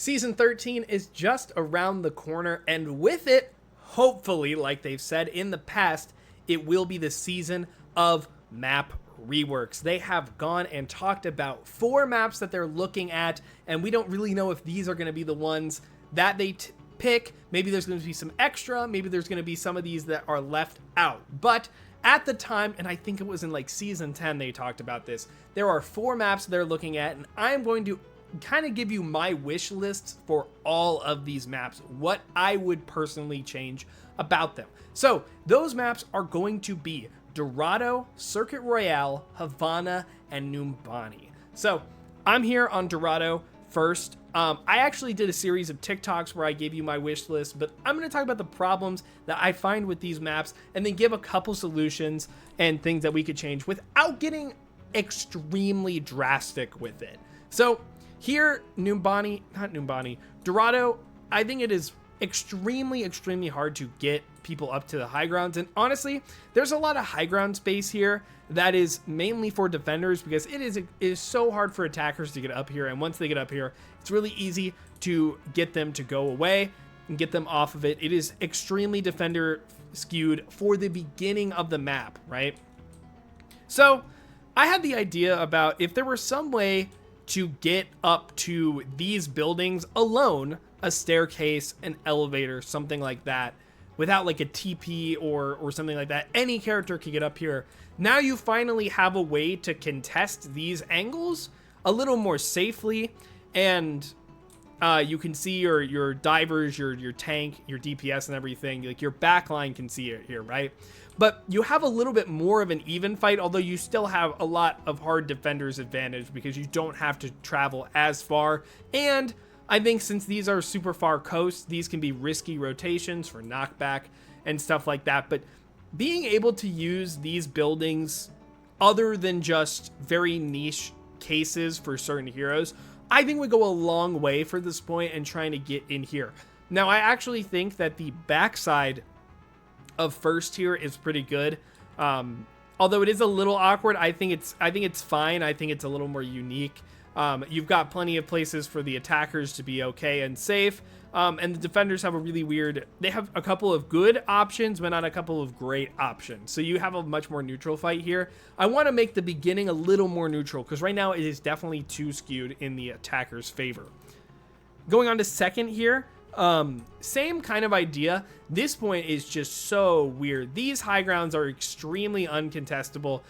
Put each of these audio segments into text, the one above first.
Season 13 is just around the corner, and with it, hopefully, like they've said in the past, it will be the season of Map Reworks. They have gone and talked about 4 maps that they're looking at, and we don't really know if these are going to be the ones that they pick. Maybe there's going to be some extra, maybe there's going to be some of these that are left out. But at the time, and I think it was in like season 10 they talked about this, there are 4 maps they're looking at, and I'm going to kind of give you my wish lists for all of these maps, what I would personally change about them. So those maps are going to be Dorado, Circuit Royale, Havana, and Numbani. So I'm here on Dorado first. I actually did a series of TikToks where I gave you my wish list, but I'm going to talk about the problems that I find with these maps and then give a couple solutions and things that we could change without getting extremely drastic with it. So here, Dorado, I think it is extremely hard to get people up to the high grounds. And honestly, there's a lot of high ground space here that is mainly for defenders because it is so hard for attackers to get up here. And once they get up here, it's really easy to get them to go away and get them off of it. It is extremely defender skewed for the beginning of the map, right? So I had the idea about if there were some way to get up to these buildings alone, a staircase, an elevator, something like that, without like a TP or something like that. Any character could get up here. Now you finally have a way to contest these angles a little more safely, and you can see your divers, your tank, your DPS and everything. Like your backline can see it here, right? But you have a little bit more of an even fight, although you still have a lot of hard defenders advantage because you don't have to travel as far. And I think since these are super far coast, these can be risky rotations for knockback and stuff like that. But being able to use these buildings other than just very niche cases for certain heroes, I think would go a long way for this point and trying to get in here. Now, I actually think that the backside of first here is pretty good. Although it is a little awkward, I think it's fine. I think it's a little more unique. You've got plenty of places for the attackers to be okay and safe. And the defenders have they have a couple of good options, but not a couple of great options. So you have a much more neutral fight here. I want to make the beginning a little more neutral because right now it is definitely too skewed in the attacker's favor. Going on to second here, same kind of idea. This point is just so weird. These high grounds are extremely uncontestable.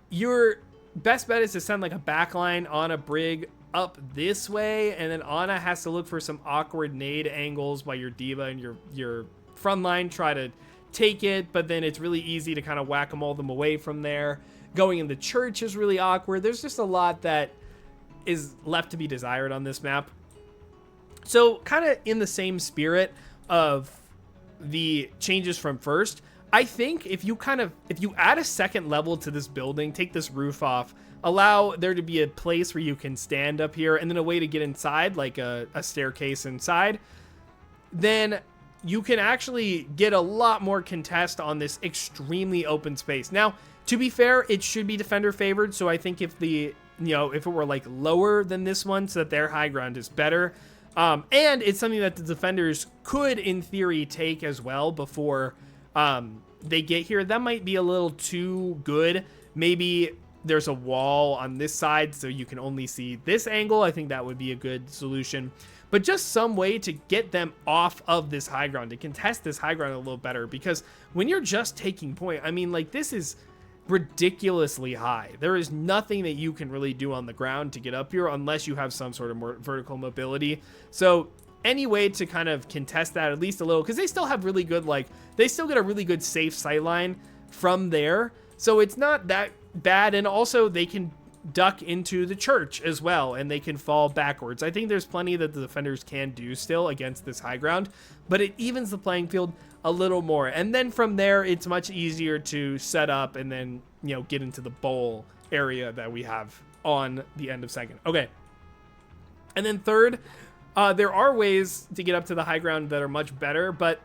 Your best bet is to send like a backline on a brig up this way, and then Ana has to look for some awkward nade angles while your diva and your front line try to take it, but then it's really easy to kind of whack-a-mole them away from there. Going in the church is really awkward. There's just a lot that is left to be desired on this map. So kind of in the same spirit of the changes from first, I think if you add a second level to this building, take this roof off, allow there to be a place where you can stand up here and then a way to get inside, like a staircase inside, then you can actually get a lot more contest on this extremely open space. Now, to be fair, it should be defender favored. So I think if if it were like lower than this one so that their high ground is better, and it's something that the defenders could in theory take as well before they get here, that might be a little too good. Maybe there's a wall on this side so you can only see this angle. I think that would be a good solution, but just some way to get them off of this high ground, to contest this high ground a little better, because when you're just taking point, I mean, like, this is ridiculously high. There is nothing that you can really do on the ground to get up here unless you have some sort of more vertical mobility. So any way to kind of contest that at least a little, because they still have really good, they still get a really good safe sightline from there. So it's not that bad. And also they can duck into the church as well, and they can fall backwards. I think there's plenty that the defenders can do still against this high ground, but it evens the playing field a little more. And then from there, it's much easier to set up and then, get into the bowl area that we have on the end of second. Okay. And then third, there are ways to get up to the high ground that are much better, but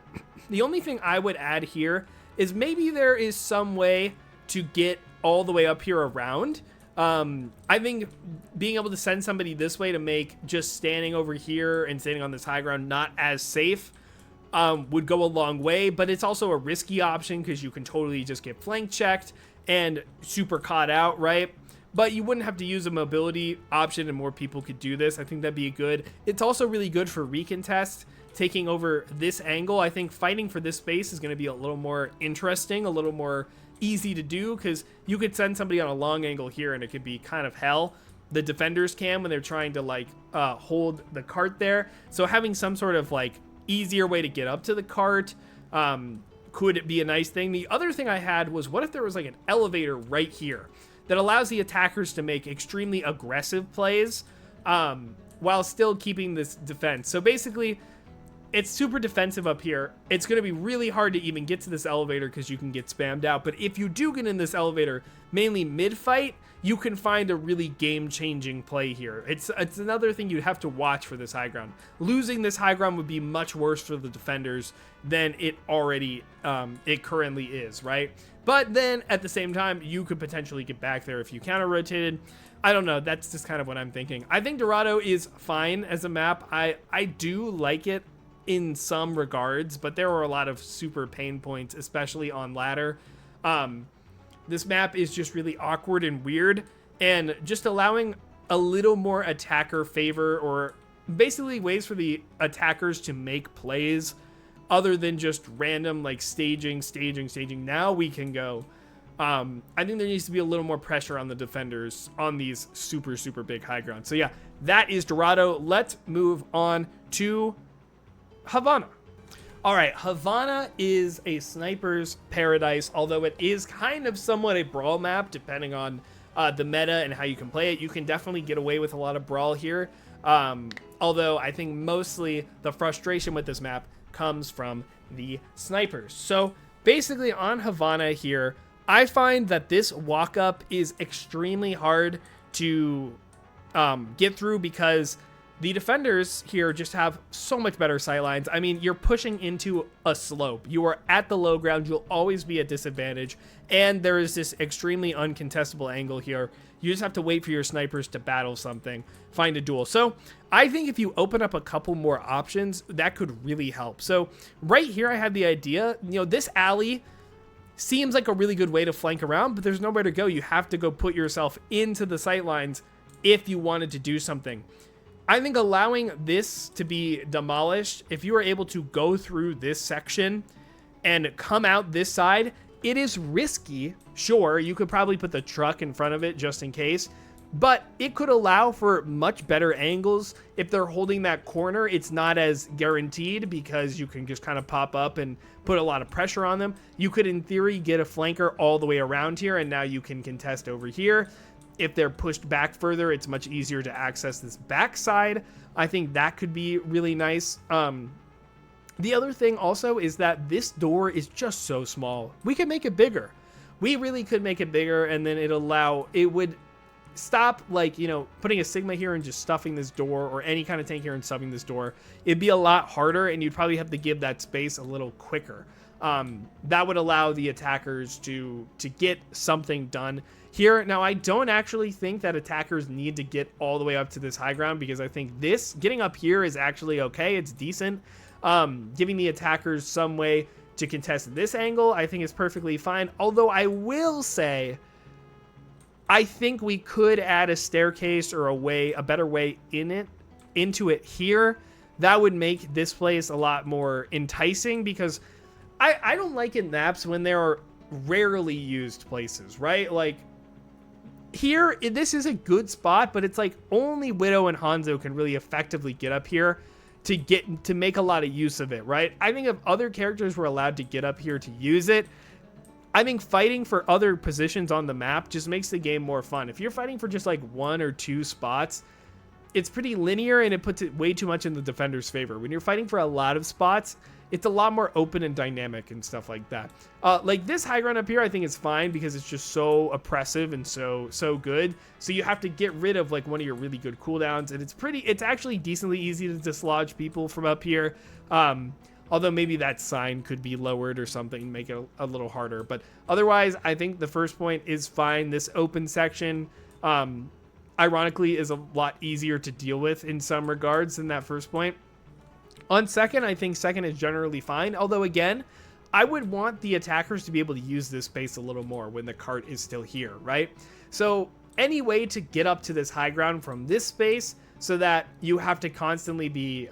the only thing I would add here is maybe there is some way to get all the way up here around. I think being able to send somebody this way to make just standing over here and standing on this high ground not as safe would go a long way, but it's also a risky option because you can totally just get flank checked and super caught out, right? But you wouldn't have to use a mobility option and more people could do this. I think that'd be good. It's also really good for recontest, taking over this angle. I think fighting for this space is going to be a little more interesting, a little more easy to do, because you could send somebody on a long angle here and it could be kind of hell. The defenders can when they're trying to like hold the cart there. So having some sort of like easier way to get up to the cart could be a nice thing. The other thing I had was, what if there was like an elevator right here that allows the attackers to make extremely aggressive plays while still keeping this defense. So basically, it's super defensive up here. It's going to be really hard to even get to this elevator because you can get spammed out. But if you do get in this elevator, mainly mid-fight, you can find a really game-changing play here. It's another thing you'd have to watch for this high ground. Losing this high ground would be much worse for the defenders than it currently is, right? But then at the same time, you could potentially get back there if you counter-rotated. I don't know. That's just kind of what I'm thinking. I think Dorado is fine as a map. I do like it in some regards, but there were a lot of super pain points, especially on ladder. This map is just really awkward and weird, and just allowing a little more attacker favor, or basically ways for the attackers to make plays other than just random like staging. Now we can go. I think there needs to be a little more pressure on the defenders on these super big high ground. So yeah, that is Dorado. Let's move on to Havana. All right, Havana is a sniper's paradise, although it is kind of somewhat a brawl map, depending on the meta and how you can play it. You can definitely get away with a lot of brawl here, although I think mostly the frustration with this map comes from the snipers. So basically on Havana here, I find that this walk-up is extremely hard to get through because the defenders here just have so much better sightlines. I mean, you're pushing into a slope. You are at the low ground. You'll always be at disadvantage. And there is this extremely uncontestable angle here. You just have to wait for your snipers to battle something, find a duel. So I think if you open up a couple more options, that could really help. So right here, I had the idea, this alley seems like a really good way to flank around, but there's nowhere to go. You have to go put yourself into the sightlines if you wanted to do something. I think allowing this to be demolished, if you are able to go through this section and come out this side, it is risky. Sure, you could probably put the truck in front of it just in case, but it could allow for much better angles. If they're holding that corner, it's not as guaranteed because you can just kind of pop up and put a lot of pressure on them. You could, in theory, get a flanker all the way around here, and now you can contest over here. If they're pushed back further, it's much easier to access this backside. I think that could be really nice. The other thing also is that this door is just so small. We could make it bigger. We really could make it bigger, and then it would stop like, putting a Sigma here and just stuffing this door, or any kind of tank here and stuffing this door. It'd be a lot harder, and you'd probably have to give that space a little quicker. That would allow the attackers to get something done here. Now, I don't actually think that attackers need to get all the way up to this high ground, because I think this getting up here is actually okay. It's decent. Giving the attackers some way to contest this angle, I think is perfectly fine. Although I will say, I think we could add a staircase or a better way into it here. That would make this place a lot more enticing, because I don't like in maps when there are rarely used places, right? Like here, this is a good spot, but it's like only Widow and Hanzo can really effectively get up here to make a lot of use of it, right? I think if other characters were allowed to get up here to use it, I think fighting for other positions on the map just makes the game more fun. If you're fighting for just like one or two spots, it's pretty linear and it puts it way too much in the defender's favor. When you're fighting for a lot of spots, it's a lot more open and dynamic and stuff like that. Like this high ground up here, I think is fine because it's just so oppressive and so good. So you have to get rid of like one of your really good cooldowns, and it's actually decently easy to dislodge people from up here. Although maybe that sign could be lowered or something, make it a little harder. But otherwise, I think the first point is fine. This open section, ironically is a lot easier to deal with in some regards than that first point. On second, I think second is generally fine. Although, again, I would want the attackers to be able to use this space a little more when the cart is still here, right? So any way to get up to this high ground from this space so that you have to constantly be,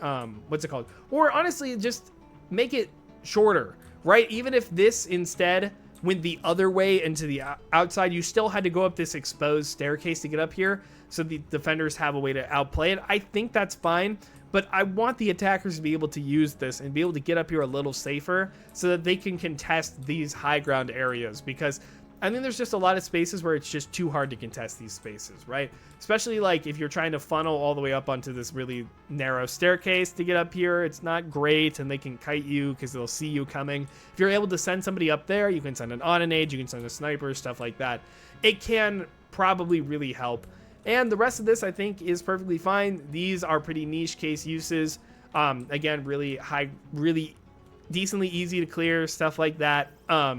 what's it called? Or honestly, just make it shorter, right? Even if this instead went the other way into the outside, you still had to go up this exposed staircase to get up here. So the defenders have a way to outplay it. I think that's fine. But I want the attackers to be able to use this and be able to get up here a little safer so that they can contest these high ground areas, because I think there's just a lot of spaces where it's just too hard to contest these spaces, right? Especially like if you're trying to funnel all the way up onto this really narrow staircase to get up here, it's not great, and they can kite you because they'll see you coming. If you're able to send somebody up there, you can send an on-and-age, you can send a sniper, stuff like that. It can probably really help. And the rest of this, I think, is perfectly fine. These are pretty niche case uses. Again, really high, really decently easy to clear, stuff like that. I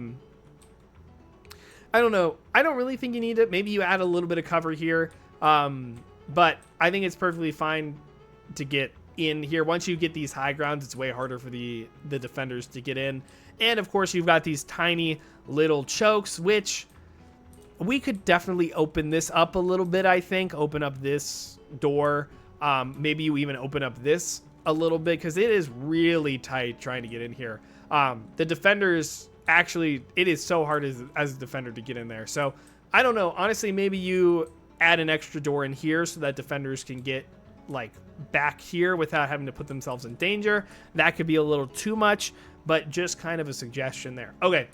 don't know. I don't really think you need it. Maybe you add a little bit of cover here. But I think it's perfectly fine to get in here. Once you get these high grounds, it's way harder for the defenders to get in. And, of course, you've got these tiny little chokes, which we could definitely open this up a little bit, I think. Open up this door. Maybe you even open up this a little bit, because it is really tight trying to get in here. The defenders, actually, it is so hard as a defender to get in there. So, I don't know. Honestly, maybe you add an extra door in here so that defenders can get, like, back here without having to put themselves in danger. That could be a little too much, but just kind of a suggestion there. Okay.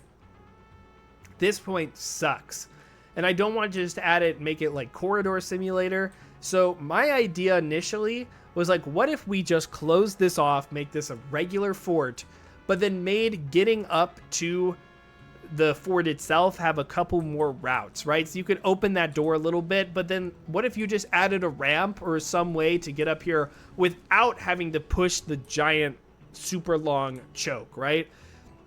This point sucks. And I don't want to just add it, make it like corridor simulator. So my idea initially was like, what if we just close this off, make this a regular fort, but then made getting up to the fort itself have a couple more routes, right? So you could open that door a little bit, but then what if you just added a ramp or some way to get up here without having to push the giant, super long choke, right?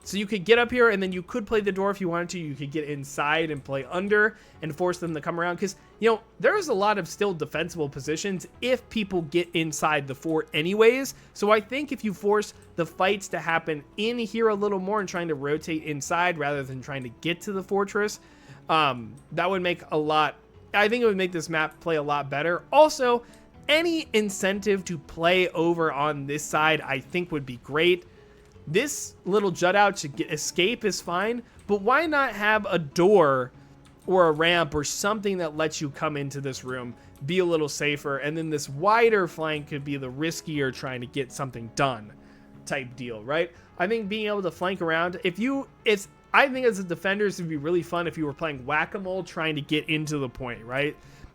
So you could get up here, and then you could play the door if you wanted to. You could get inside and play under and force them to come around. Because, you know, there's a lot of still defensible positions if people get inside the fort anyways. So I think if you force the fights to happen in here a little more and trying to rotate inside rather than trying to get to the fortress, that would make a lot... I think it would make this map play a lot better. Also, any incentive to play over on this side I think would be great. This little jut out to escape is fine, but why not have a door or a ramp or something that lets you come into this room, be a little safer, and then this wider flank could be the riskier trying to get something done type deal, right? I think being able to flank around, I think as a defender, it would be really fun if you were playing whack-a-mole trying to get into the point, right?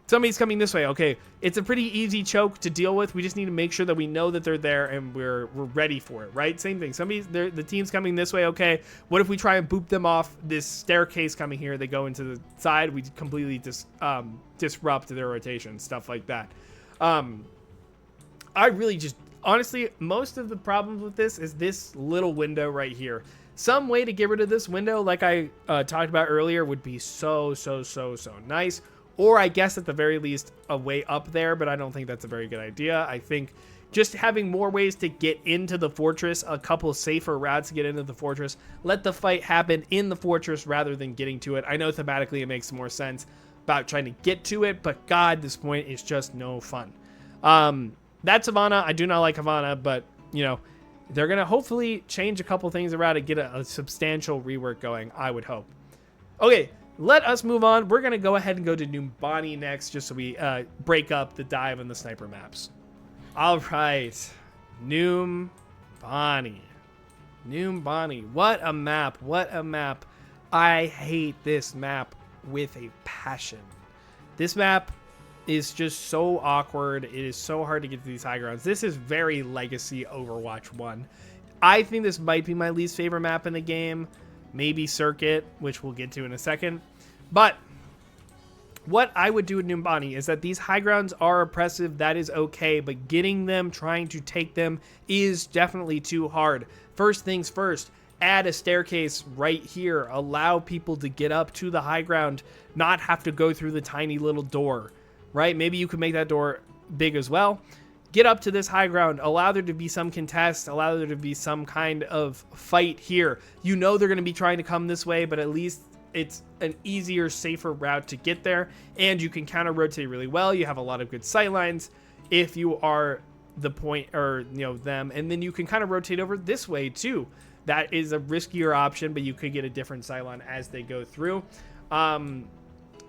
Somebody's coming this way. Okay, it's a pretty easy choke to deal with. We just need to make sure that we know that they're there and we're ready for it, right? Same thing. The team's coming this way. Okay, what if we try and boop them off this staircase coming here? They go into the side. We completely disrupt their rotation, stuff like that. I really just, honestly, most of the problems with this is this little window right here. Some way to get rid of this window, like I talked about earlier, would be so nice. Or I guess at the very least a way up there, but I don't think that's a very good idea. I think just having more ways to get into the fortress, a couple safer routes to get into the fortress, let the fight happen in the fortress rather than getting to it. I know thematically it makes more sense about trying to get to it, but God, this point is just no fun. That's Havana. I do not like Havana, but, you know, they're going to hopefully change a couple things around and get a substantial rework going, I would hope. Okay. Let us move on. We're going to go ahead and go to Numbani next, just so we break up the dive and the sniper maps. All right. Numbani. What a map. What a map. I hate this map with a passion. This map is just so awkward. It is so hard to get to these high grounds. This is very legacy Overwatch 1. I think this might be my least favorite map in the game. Maybe Circuit, which we'll get to in a second. But what I would do with Numbani is that these high grounds are oppressive. That is okay. But getting them, trying to take them is definitely too hard. First things first, add a staircase right here, allow people to get up to the high ground, not have to go through the tiny little door, right? Maybe you could make that door big as well. Get up to this high ground, allow there to be some contest, allow there to be some kind of fight here. You know they're going to be trying to come this way, but at least it's an easier, safer route to get there, and you can counter rotate really well. You have a lot of good sight lines if you are the point, or them, and then you can kind of rotate over this way too. That is a riskier option, but you could get a different sight line as they go through.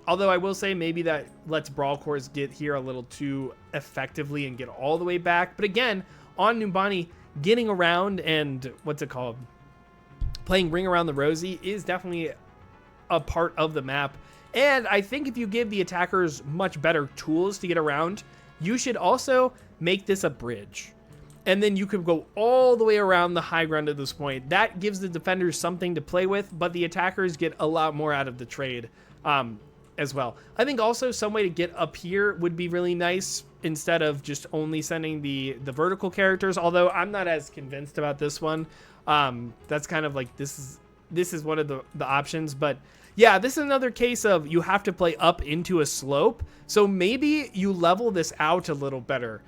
Although I will say maybe that lets Brawl Cores get here a little too effectively and get all the way back. But again, on Numbani, getting around and playing Ring Around the Rosie is definitely a part of the map. And I think if you give the attackers much better tools to get around, you should also make this a bridge. And then you could go all the way around the high ground at this point. That gives the defenders something to play with, but the attackers get a lot more out of the trade as well. I think also some way to get up here would be really nice instead of just only sending the vertical characters, although I'm not as convinced about this one. That's kind of like this is one of the options, but yeah, this is another case of you have to play up into a slope, so maybe you level this out a little better.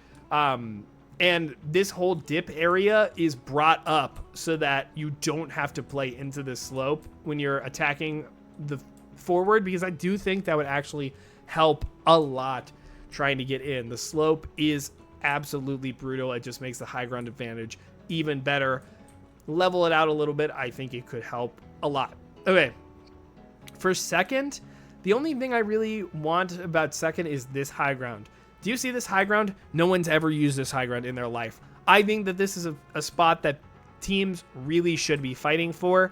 And this whole dip area is brought up so that you don't have to play into this slope when you're attacking the forward, because I do think that would actually help a lot trying to get in. The slope is absolutely brutal. It just makes the high ground advantage even better. Level it out a little bit. I think it could help a lot. Okay. For second, the only thing I really want about second is this high ground. Do you see this high ground? No one's ever used this high ground in their life. I think that this is a spot that teams really should be fighting for.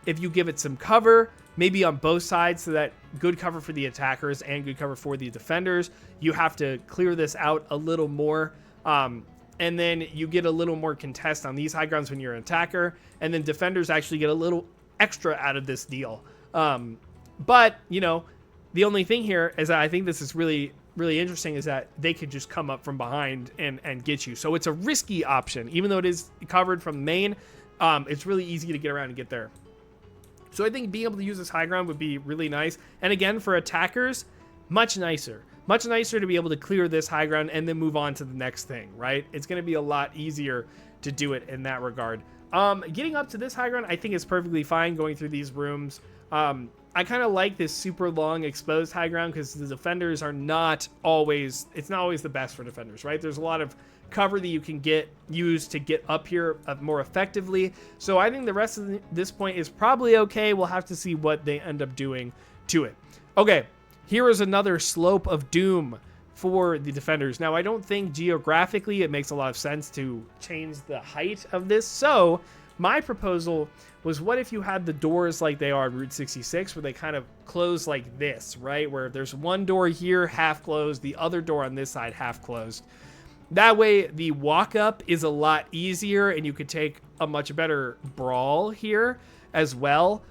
If you give it some cover, maybe on both sides, so that good cover for the attackers and good cover for the defenders, you have to clear this out a little more. And then you get a little more contest on these high grounds when you're an attacker, and then defenders actually get a little extra out of this deal. But, the only thing here is that I think this is really interesting, is that they could just come up from behind and get you. So it's a risky option. Even though it is covered from the main, it's really easy to get around and get there. So I think being able to use this high ground would be really nice. And again, for attackers, much nicer. Much nicer to be able to clear this high ground and then move on to the next thing, right? It's going to be a lot easier to do it in that regard. Getting up to this high ground, I think is perfectly fine going through these rooms. I kind of like this super long exposed high ground because the defenders are not always, it's not always the best for defenders, right? There's a lot of cover that you can use to get up here more effectively. So I think the rest of this point is probably okay. We'll have to see what they end up doing to it. Okay, here is another slope of doom for the defenders. Now, I don't think geographically it makes a lot of sense to change the height of this. So my proposal was, what if you had the doors like they are at Route 66, where they kind of close like this, right? Where there's one door here, half closed, the other door on this side, half closed. That way, the walk up is a lot easier, and you could take a much better brawl here as well.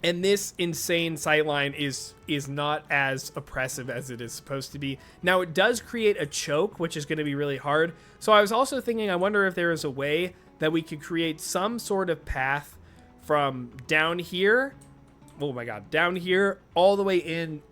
And this insane sightline is not as oppressive as it is supposed to be. Now, it does create a choke, which is going to be really hard. So I was also thinking, I wonder if there is a way that we could create some sort of path from down here, oh my god, down here, all the way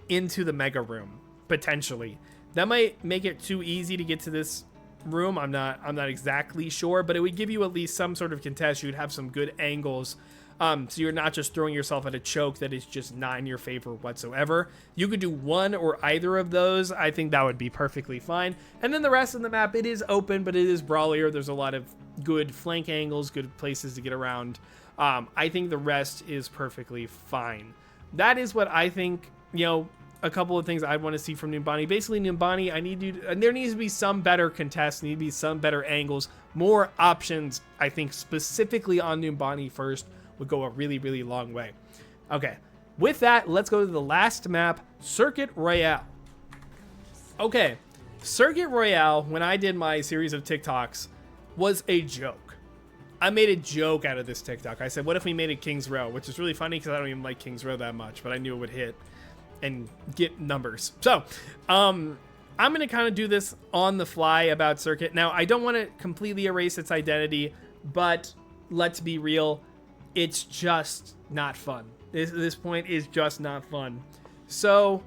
into the mega room, potentially. That might make it too easy to get to this room. I'm not exactly sure, but it would give you at least some sort of contest. You'd have some good angles. So you're not just throwing yourself at a choke that is just not in your favor whatsoever. You could do one or either of those. I think that would be perfectly fine. And then the rest of the map, it is open, but it is brawlier. There's a lot of good flank angles, good places to get around. I think the rest is perfectly fine. That is what I think, a couple of things I want to see from Numbani. Basically, Numbani, there needs to be some better contests, need to be some better angles, more options. I think specifically on Numbani first would go a really, really long way. Okay, with that, let's go to the last map, Circuit Royale. Okay, Circuit Royale, when I did my series of TikToks, was a joke. I made a joke out of this TikTok. I said, what if we made it Kings Row? Which is really funny because I don't even like Kings Row that much, but I knew it would hit and get numbers. So, I'm going to kind of do this on the fly about Circuit. Now, I don't want to completely erase its identity, but let's be real, it's just not fun. This point is just not fun. So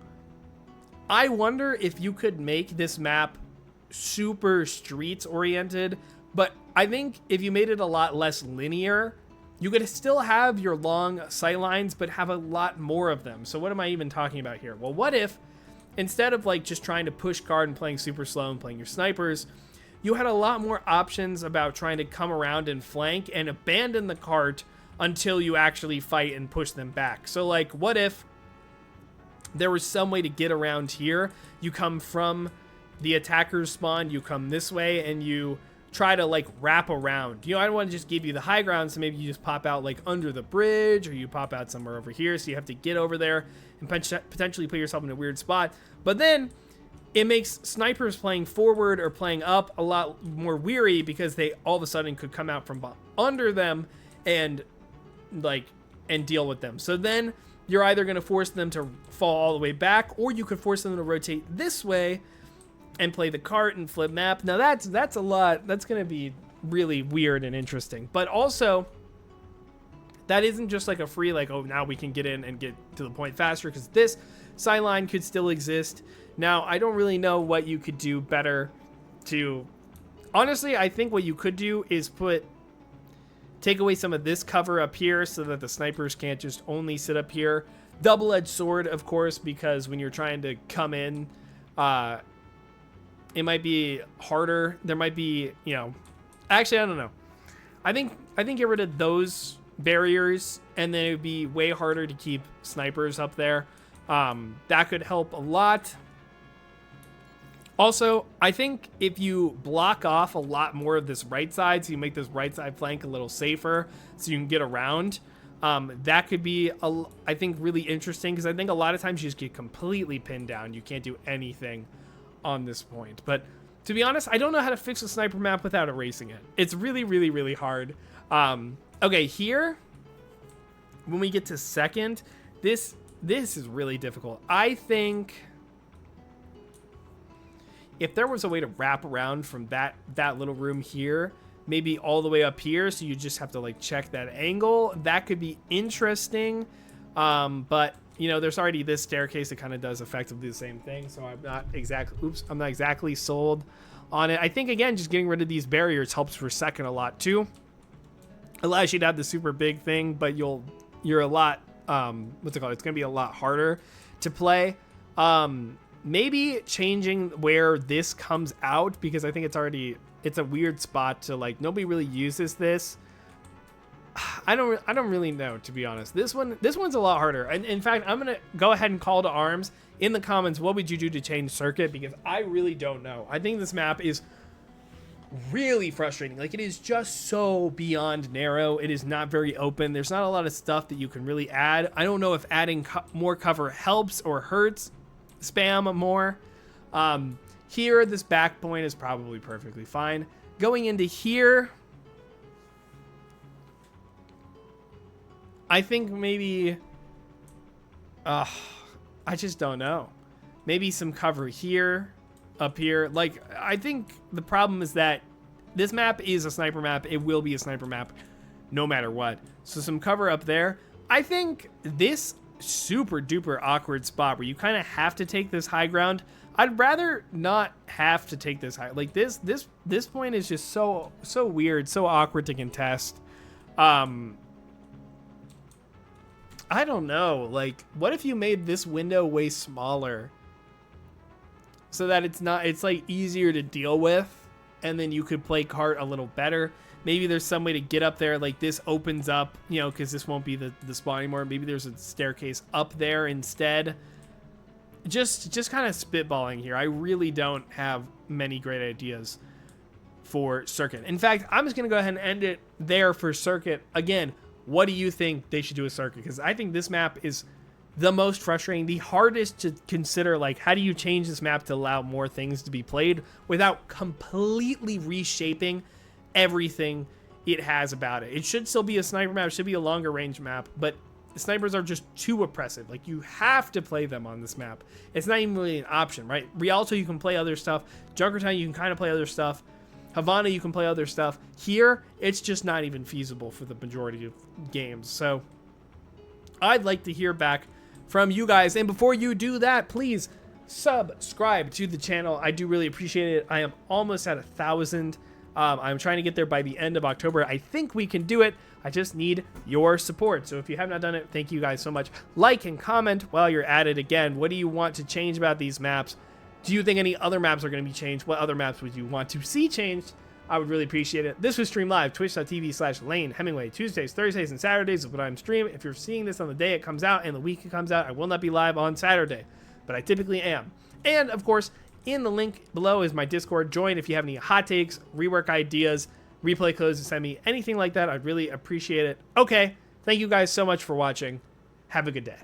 I wonder if you could make this map super streets oriented, but I think if you made it a lot less linear, you could still have your long sight lines, but have a lot more of them. So what am I even talking about here? Well, what if instead of like just trying to push guard and playing super slow and playing your snipers, you had a lot more options about trying to come around and flank and abandon the cart until you actually fight and push them back. So like, what if there was some way to get around here? You come from the attacker's spawn, you come this way, and you try to like wrap around. I don't want to just give you the high ground, so maybe you just pop out like under the bridge, or you pop out somewhere over here, so you have to get over there and potentially put yourself in a weird spot. But then it makes snipers playing forward or playing up a lot more weary, because they all of a sudden could come out from under them and deal with them. So then you're either going to force them to fall all the way back, or you could force them to rotate this way and play the cart and flip map. Now that's a lot. That's going to be really weird and interesting. But also, that isn't just like a free, like, oh, now we can get in and get to the point faster, because this sideline could still exist. Now, I don't really know what you could do better to... Honestly, I think what you could do is take away some of this cover up here so that the snipers can't just only sit up here. Double-edged sword, of course, because when you're trying to come in, it might be harder. There might be, actually, I don't know. I think get rid of those barriers, and then it would be way harder to keep snipers up there. That could help a lot. Also, I think if you block off a lot more of this right side, so you make this right side flank a little safer so you can get around, that could be, I think, really interesting, because I think a lot of times you just get completely pinned down. You can't do anything on this point. But to be honest, I don't know how to fix a sniper map without erasing it. It's really, really, really hard. Okay, here, when we get to second, this is really difficult. I think if there was a way to wrap around from that little room here, maybe all the way up here, so you just have to like check that angle, that could be interesting. But there's already this staircase that kind of does effectively the same thing, so I'm not exactly sold on it. I think, again, just getting rid of these barriers helps for second a lot too. Allows you to have the super big thing, but you're a lot, what's it called? It's going to be a lot harder to play. Maybe changing where this comes out, because I think it's a weird spot to, like, nobody really uses this. I don't really know, to be honest. This one's a lot harder. And in fact, I'm gonna go ahead and call to arms in the comments. What would you do to change circuit? Because I really don't know. I think this map is really frustrating. Like, it is just so beyond narrow. It is not very open. There's not a lot of stuff that you can really add. I don't know if adding more cover helps or hurts. Spam more. Here, this back point is probably perfectly fine. Going into here, I think maybe, I just don't know. Maybe some cover here, up here. Like, I think the problem is that this map is a sniper map. It will be a sniper map no matter what. So some cover up there. I think this super duper awkward spot where you kind of have to take this high ground, I'd rather not have to take this high. Like, this point is just so weird, so awkward to contest. I don't know. Like, what if you made this window way smaller so that it's like easier to deal with, and then you could play cart a little better? Maybe there's some way to get up there, like this opens up, because this won't be the spawn anymore. Maybe there's a staircase up there instead. Just kind of spitballing here. I really don't have many great ideas for circuit. In fact, I'm just going to go ahead and end it there for circuit. Again, what do you think they should do with circuit? Because I think this map is the most frustrating, the hardest to consider. Like, how do you change this map to allow more things to be played without completely reshaping everything it has about it? It should still be a sniper map. It should be a longer range map, but snipers are just too oppressive. Like, you have to play them on this map. It's not even really an option, right? Rialto, you can play other stuff. Junkertown, you can kind of play other stuff. Havana, you can play other stuff. Here, it's just not even feasible for the majority of games. So I'd like to hear back from you guys. And before you do that, please subscribe to the channel. I do really appreciate it. I am almost at 1,000. I'm trying to get there by the end of October. I think we can do it. I just need your support. So if you have not done it, thank you guys so much. Like and comment while you're at it. Again, what do you want to change about these maps? Do you think any other maps are going to be changed? What other maps would you want to see changed? I would really appreciate it. This was Stream Live, twitch.tv/Lane Hemingway. Tuesdays, Thursdays, and Saturdays is what I'm streaming. If you're seeing this on the day it comes out and the week it comes out, I will not be live on Saturday, but I typically am. And, of course, in the link below is my Discord. Join if you have any hot takes, rework ideas, replay codes to send me, anything like that. I'd really appreciate it. Okay, thank you guys so much for watching. Have a good day.